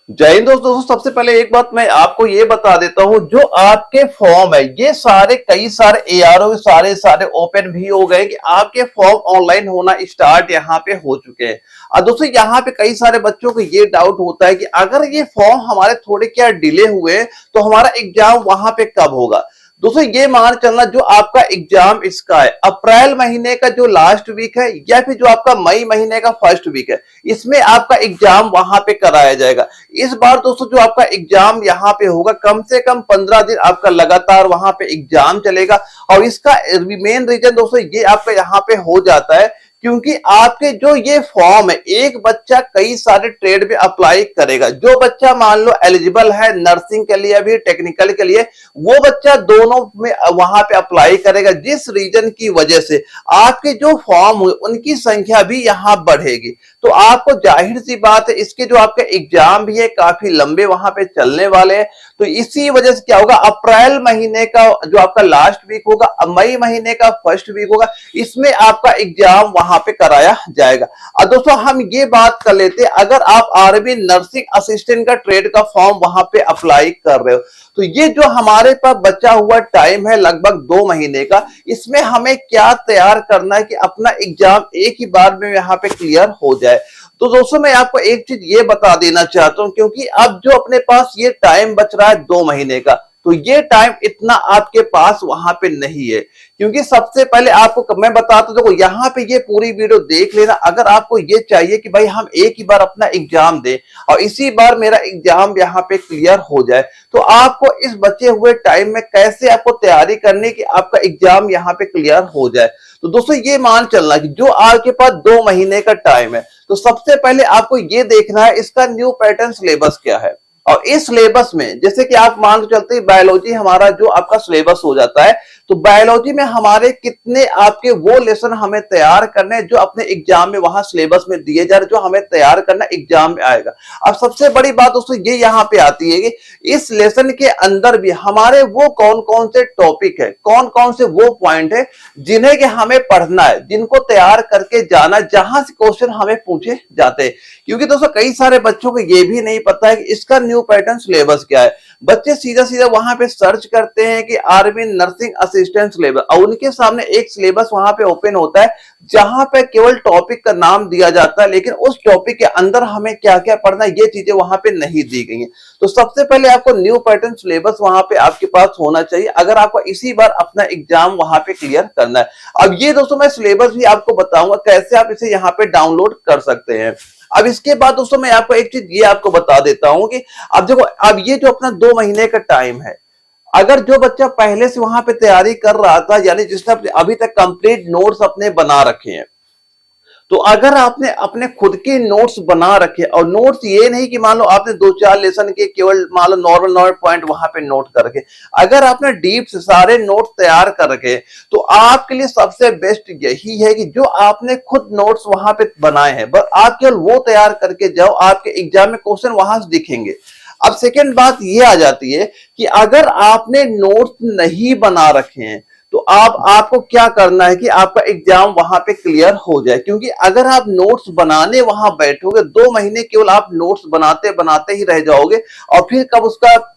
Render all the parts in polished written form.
जय हिंद दोस्तों। सबसे पहले एक बात मैं आपको ये बता देता हूं, जो आपके फॉर्म है ये सारे कई सारे एआरओ सारे ओपन भी हो गए कि आपके फॉर्म ऑनलाइन होना स्टार्ट यहाँ पे हो चुके हैं। और दोस्तों यहाँ पे कई सारे बच्चों को ये डाउट होता है कि अगर ये फॉर्म हमारे थोड़े क्या डिले हुए तो हमारा एग्जाम वहां पे कब होगा। दोस्तों ये मान चलना जो आपका एग्जाम इसका है अप्रैल महीने का जो लास्ट वीक है या फिर जो आपका मई महीने का फर्स्ट वीक है, इसमें आपका एग्जाम वहां पे कराया जाएगा। इस बार दोस्तों जो आपका एग्जाम यहाँ पे होगा कम से कम 15 दिन आपका लगातार वहां पे एग्जाम चलेगा। और इसका मेन रीजन दोस्तों ये आपका यहाँ पे हो जाता है क्योंकि आपके जो ये फॉर्म है एक बच्चा कई सारे ट्रेड में अप्लाई करेगा। जो बच्चा मान लो एलिजिबल है नर्सिंग के लिए भी टेक्निकल के लिए, वो बच्चा दोनों में वहां पे अप्लाई करेगा, जिस रीजन की वजह से आपके जो फॉर्म हुए उनकी संख्या भी यहां बढ़ेगी। तो आपको जाहिर सी बात है इसके जो आपके एग्जाम भी है काफी लंबे वहां पे चलने वाले हैं। तो इसी वजह से क्या होगा, अप्रैल महीने का जो आपका लास्ट वीक होगा, मई महीने का फर्स्ट वीक होगा, इसमें आपका एग्जाम वहां पे कराया जाएगा। और दोस्तों हम ये बात कर लेते हैं, अगर आप आर्मी नर्सिंग असिस्टेंट का ट्रेड का फॉर्म वहां पे अप्लाई कर रहे हो तो ये जो हमारे पास बचा हुआ टाइम है लगभग 2 महीने का, इसमें हमें क्या तैयार करना है कि अपना एग्जाम एक ही बार में यहाँ पे क्लियर हो जाए। तो दोस्तों मैं आपको एक चीज ये बता देना चाहता हूं, क्योंकि अब जो अपने पास ये टाइम बच रहा है 2 महीने का, तो ये टाइम इतना आपके पास वहां पे नहीं है। क्योंकि सबसे पहले आपको मैं बताता हूं, देखो यहाँ पे ये पूरी वीडियो देख लेना। अगर आपको ये चाहिए कि भाई हम एक ही बार अपना एग्जाम दें और इसी बार मेरा एग्जाम यहाँ पे क्लियर हो जाए, तो आपको इस बचे हुए टाइम में कैसे आपको तैयारी करनी कि आपका एग्जाम यहाँ पे क्लियर हो जाए। तो दोस्तों ये मान चलना कि जो आपके पास 2 महीने का टाइम है, तो सबसे पहले आपको ये देखना है इसका न्यू पैटर्न सिलेबस क्या है। और इस सिलेबस में जैसे कि आप मान के चलते बायोलॉजी हमारा जो आपका सिलेबस हो जाता है, तो बायोलॉजी में हमारे कितने आपके वो लेसन हमें तैयार करने हैं जो अपने एग्जाम में वहां सिलेबस में दिए जा रहे, जो हमें तैयार करना एग्जाम में आएगा। अब सबसे बड़ी बात दोस्तों ये यहाँ पे आती है कि इस लेसन के अंदर भी हमारे वो कौन कौन से टॉपिक है, कौन कौन से वो पॉइंट है जिन्हें कि हमें पढ़ना है, जिनको तैयार करके जाना, जहां से क्वेश्चन हमें पूछे जाते हैं। क्योंकि दोस्तों कई सारे बच्चों को ये भी नहीं पता है कि इसका न्यू पैटर्न सिलेबस क्या है। बच्चे सीधा सीधा वहां पे सर्च करते हैं कि आर्मी नर्सिंग असिस्टेंट सिलेबस, और उनके सामने एक सिलेबस वहां पे ओपन होता है जहां पे केवल टॉपिक का नाम दिया जाता है, लेकिन उस टॉपिक के अंदर हमें क्या क्या पढ़ना है ये चीजें वहां पे नहीं दी गई हैं। तो सबसे पहले आपको न्यू पैटर्न सिलेबस वहां पे आपके पास होना चाहिए अगर आपको इसी बार अपना एग्जाम वहां पे क्लियर करना है। अब ये दोस्तों मैं सिलेबस भी आपको बताऊंगा कैसे आप इसे यहाँ पे डाउनलोड कर सकते हैं। अब इसके बाद दोस्तों मैं आपको एक चीज ये आपको बता देता हूं कि अब देखो, अब ये जो अपना 2 महीने का टाइम है, अगर जो बच्चा पहले से वहां पे तैयारी कर रहा था, यानी जिसने अभी तक कंप्लीट नोट्स अपने बना रखे हैं, तो अगर आपने अपने खुद के नोट्स बना रखे, और नोट्स ये नहीं कि मान लो आपने 2-4 लेसन के केवल मान लो नॉर्मल पॉइंट वहां पे नोट करके, अगर आपने डीप से सारे नोट्स तैयार कर रखे, तो आपके लिए सबसे बेस्ट यही है कि जो आपने खुद नोट्स वहां पे बनाए हैं बस आप केवल वो तैयार करके जाओ, आपके एग्जाम में क्वेश्चन वहां से दिखेंगे। अब सेकेंड बात ये आ जाती है कि अगर आपने नोट्स नहीं बना रखे हैं तो आपको क्या करना है कि आपका एग्जाम वहां पे क्लियर हो जाए। क्योंकि अगर आप नोट्स बनाने वहां बैठोगे 2 महीने केवल आप नोट्स बनाते बनाते ही रह जाओगे, और फिर कब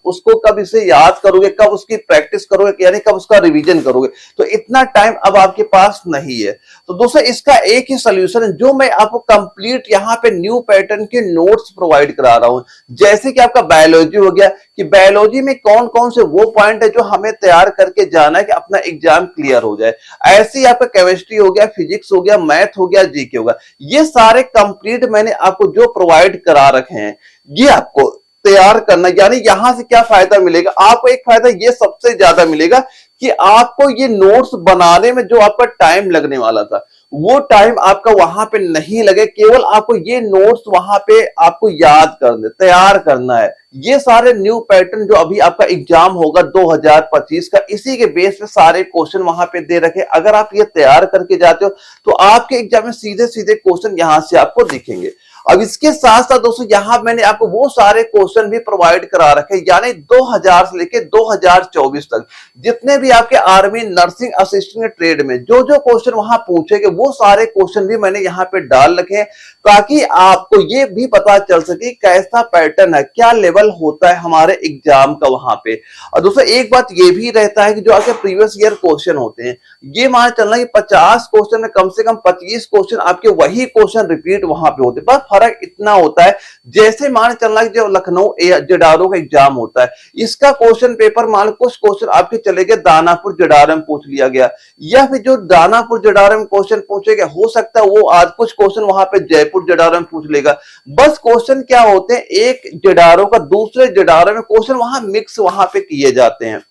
उसको कब इसे याद करोगे, कब उसकी प्रैक्टिस करोगे, यानी कब उसका रिवीजन करोगे, तो इतना टाइम अब आपके पास नहीं है। तो दोस्तों इसका एक ही सोल्यूशन है जो मैं आपको कंप्लीट यहाँ पे न्यू पैटर्न के नोट्स प्रोवाइड करा रहा हूं। जैसे कि आपका बायोलॉजी हो गया कि बायोलॉजी में कौन कौन से वो पॉइंट है जो हमें तैयार करके जाना है कि अपना एग्जाम क्लियर हो जाए। ऐसे ही आपका केमिस्ट्री हो गया, फिजिक्स हो गया, मैथ हो गया, जीके हो गया, ये सारे कंप्लीट मैंने आपको जो प्रोवाइड करा रखे हैं ये आपको तैयार करना। यानी यहां से क्या फायदा मिलेगा आपको, एक फायदा ये सबसे ज्यादा मिलेगा कि आपको ये नोट्स बनाने में जो आपका टाइम लगने वाला था वो टाइम आपका वहां पे नहीं लगे, केवल आपको ये नोट्स वहां पे आपको याद करने तैयार करना है। ये सारे न्यू पैटर्न जो अभी आपका एग्जाम होगा 2025 का, इसी के बेस पे सारे क्वेश्चन वहां पे दे रखे। अगर आप ये तैयार करके जाते हो तो आपके एग्जाम में सीधे सीधे क्वेश्चन यहां से आपको दिखेंगे। अब इसके साथ साथ दोस्तों यहाँ मैंने आपको वो सारे क्वेश्चन भी प्रोवाइड करा रखे, यानी 2000 से लेके 2024 तक जितने भी आपके आर्मी नर्सिंग असिस्टेंट ट्रेड में जो जो क्वेश्चन वहां पूछेंगे वो सारे क्वेश्चन भी मैंने यहाँ पे डाल रखे हैं, ताकि आपको ये भी पता चल सके कैसा पैटर्न है, क्या लेवल होता है हमारे एग्जाम का वहां पे। और दोस्तों एक बात ये भी रहता है कि जो आपके प्रीवियस ईयर क्वेश्चन होते हैं, ये मान चलना कि 50 क्वेश्चन में कम से कम 25 क्वेश्चन आपके वही क्वेश्चन रिपीट वहां पे होते हैं। बस फर्क इतना होता है, जैसे मान चलना कि जो लखनऊ जडारो का एग्जाम होता है, इसका क्वेश्चन पेपर मान कुछ क्वेश्चन आपके चले गए दानापुर जडारो में पूछ लिया गया, या फिर जो दानापुर जडारो में क्वेश्चन पूछे गए हो सकता है वो आज कुछ क्वेश्चन वहां पे जयपुर जडारो में पूछ लेगा। बस क्वेश्चन क्या होते हैं, एक जडारो का दूसरे जडारो में क्वेश्चन वहां मिक्स वहां पे किए जाते हैं।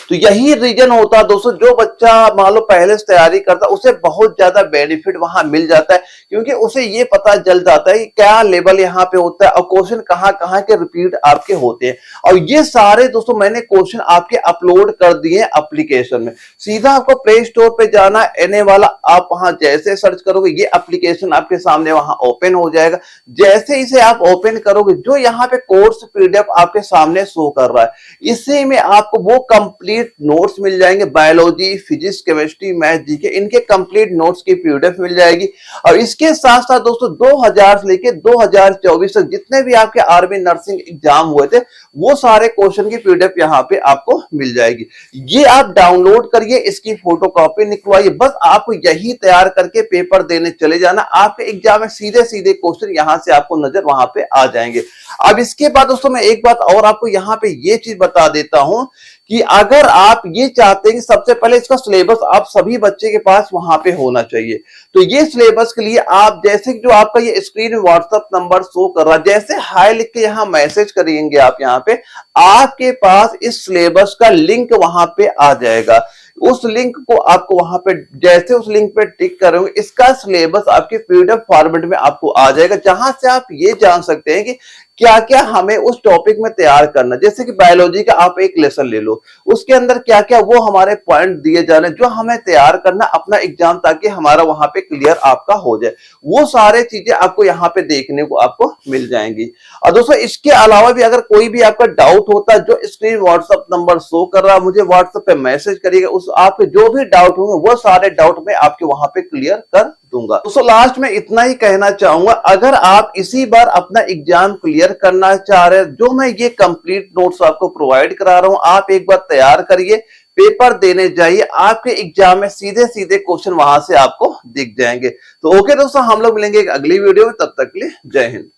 तो यही रीजन होता है दोस्तों, जो बच्चा मान लो पहले से तैयारी करता उसे बहुत ज्यादा बेनिफिट वहां मिल जाता है, क्योंकि उसे ये पता चल जाता है कि क्या लेवल यहाँ पे होता है और क्वेश्चन कहाँ के रिपीट आपके होते हैं। और ये सारे दोस्तों मैंने क्वेश्चन आपके अपलोड कर दिए एप्लीकेशन में। सीधा आपको प्ले स्टोर पे जाना, एनए वाला, आप वहां जैसे सर्च करोगे ये एप्लीकेशन आपके सामने वहां ओपन हो जाएगा। जैसे इसे आप ओपन करोगे, जो यहाँ पे कोर्स पीडीएफ आपके सामने शो कर रहा है, इसी में आपको वो कंप्लीट नोट्स मिल जाएंगे, biology, physics, chemistry, math, GK, इनके कंप्लीट नोट्स की पीडीएफ मिल जाएगी। और इसके साथ साथ दोस्तों 2000 से लेके 2024 तक जितने भी आपके आर्मी नर्सिंग एग्जाम हुए थे वो सारे क्वेश्चन की पीडीएफ यहाँ पे आपको मिल जाएगी। ये आप डाउनलोड करिए, इसकी फोटो कॉपी निकलवाइए, बस आपको यही तैयार करके पेपर देने चले जाना। आपके एग्जाम में सीधे सीधे क्वेश्चन यहां से आपको नजर वहां पे आ जाएंगे। अब इसके बाद दोस्तों मैं एक बात और आपको यहाँ पे ये चीज बता देता हूं कि अगर आप ये चाहते हैं कि सबसे पहले इसका सिलेबस आप सभी बच्चे के पास वहां पे होना चाहिए, तो ये सिलेबस के लिए आप जैसे जो आपका ये स्क्रीन में व्हाट्सएप नंबर शो कर रहा है, जैसे हाय लिख के यहाँ मैसेज करेंगे आप यहाँ पे, आपके पास इस सिलेबस का लिंक वहां पे आ जाएगा। उस लिंक को आपको वहां पे जैसे उस लिंक पे टिक करोगे, इसका सिलेबस आपके पीडीएफ फॉर्मेट में आपको आ जाएगा, जहां से आप ये जान सकते हैं कि क्या क्या हमें उस टॉपिक में तैयार करना। जैसे कि बायोलॉजी का आप एक लेसन ले लो, उसके अंदर क्या क्या वो हमारे पॉइंट दिए जा रहे हैं जो हमें तैयार करना अपना एग्जाम, ताकि हमारा वहां पे क्लियर आपका हो जाए। वो सारे चीजें आपको यहाँ पे देखने को आपको मिल जाएंगी। और दोस्तों इसके अलावा भी अगर कोई भी आपका डाउट होता है, जो स्क्रीन व्हाट्सएप नंबर शो कर रहा है, मुझे व्हाट्सएप पे मैसेज करिएगा, उस आपके जो भी डाउट होंगे वो सारे डाउट मैं आपके वहां पे क्लियर कर दूंगा। दोस्तों लास्ट में इतना ही कहना चाहूंगा, अगर आप इसी बार अपना एग्जाम क्लियर करना चाह रहे हैं, जो मैं ये कंप्लीट नोट्स आपको प्रोवाइड करा रहा हूं, आप एक बार तैयार करिए, पेपर देने जाइए, आपके एग्जाम में सीधे सीधे क्वेश्चन वहां से आपको दिख जाएंगे। तो ओके दोस्तों, हम लोग मिलेंगे एक अगली वीडियो में, तब तक के लिए जय हिंद।